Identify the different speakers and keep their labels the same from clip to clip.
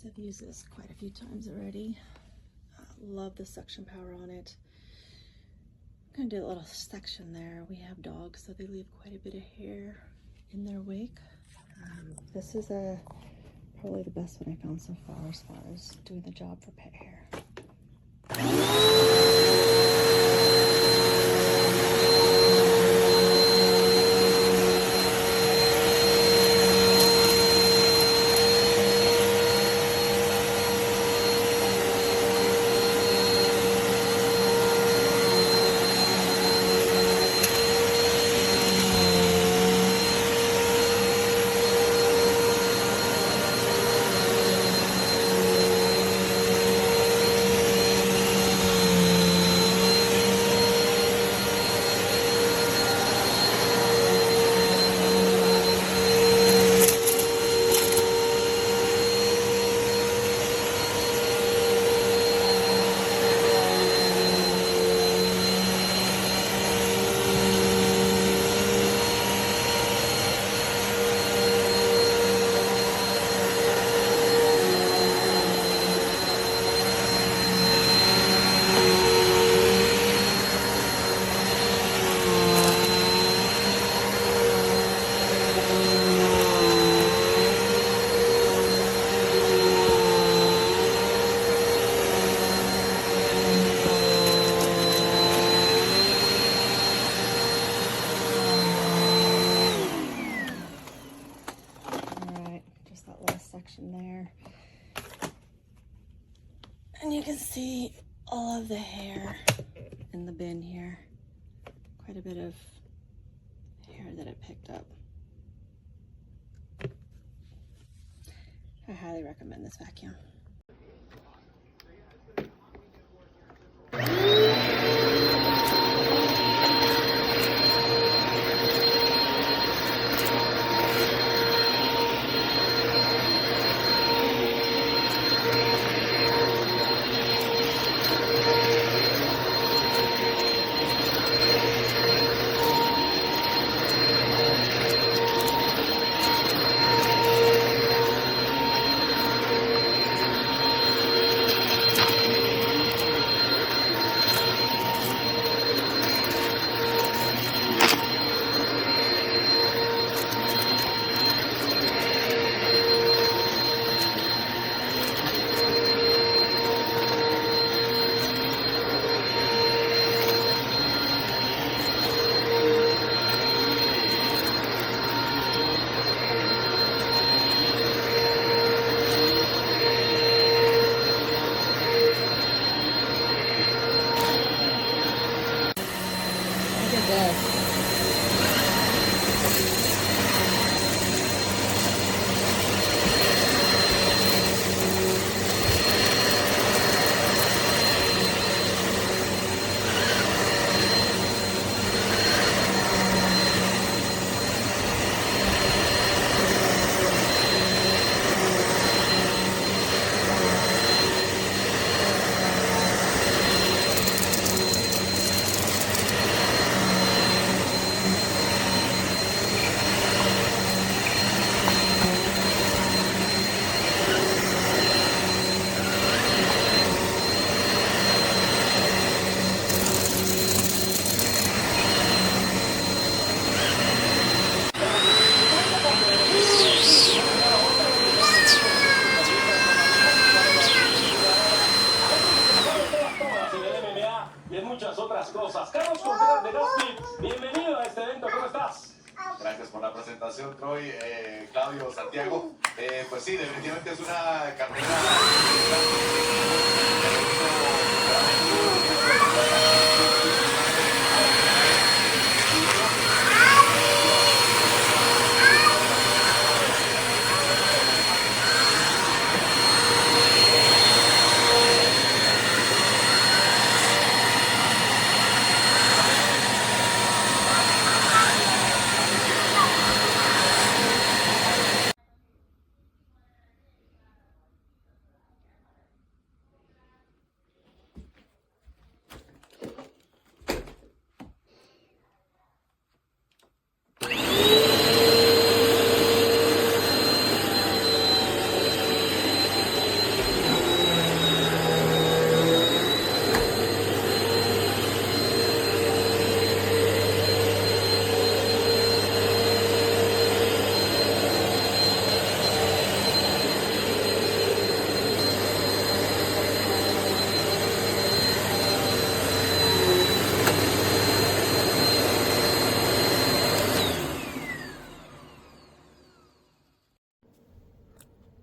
Speaker 1: I've used this quite a few times already. Love the suction power on it. I'm gonna do a little section there. We have dogs, so they leave quite a bit of hair in their wake. This is probably the best one I found so far as doing the job for pet hair. There, and you can see all of the hair in the bin here. Quite a bit of hair that it picked up. I highly recommend this vacuum.
Speaker 2: Troy, Claudio, Santiago, pues sí, definitivamente es una carrera.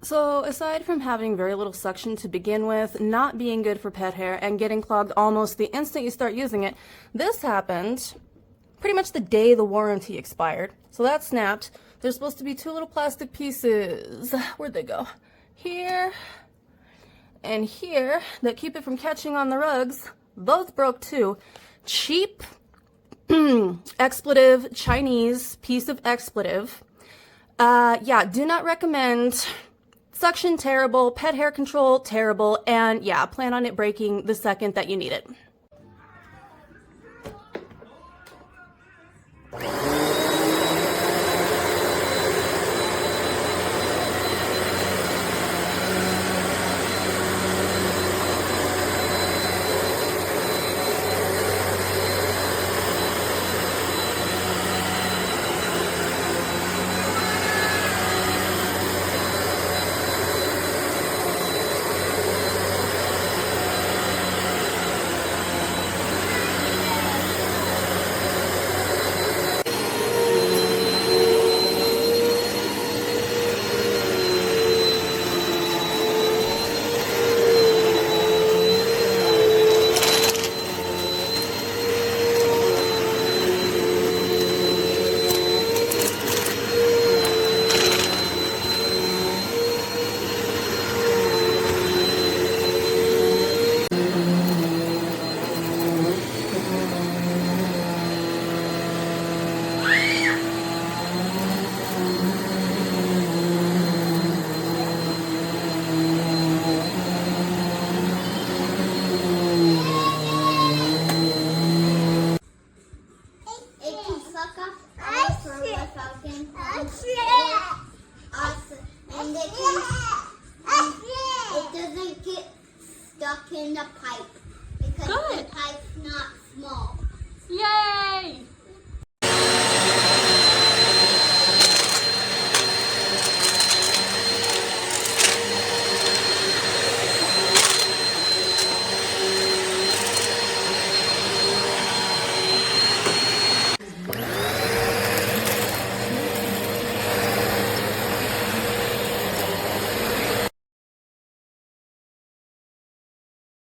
Speaker 3: So aside from having very little suction to begin with, not being good for pet hair, and getting clogged almost the instant you start using it, this happened pretty much the day the warranty expired. So that snapped. There's supposed to be two little plastic pieces. Where'd they go? Here and here that keep it from catching on the rugs. Those broke too. Cheap expletive, Chinese piece of expletive. Yeah, do not recommend. Suction, terrible. Pet hair control, terrible. And yeah, plan on it breaking the second that you need it.
Speaker 4: In the pipe because
Speaker 3: Good.
Speaker 4: the pipe's not small.
Speaker 3: Yay!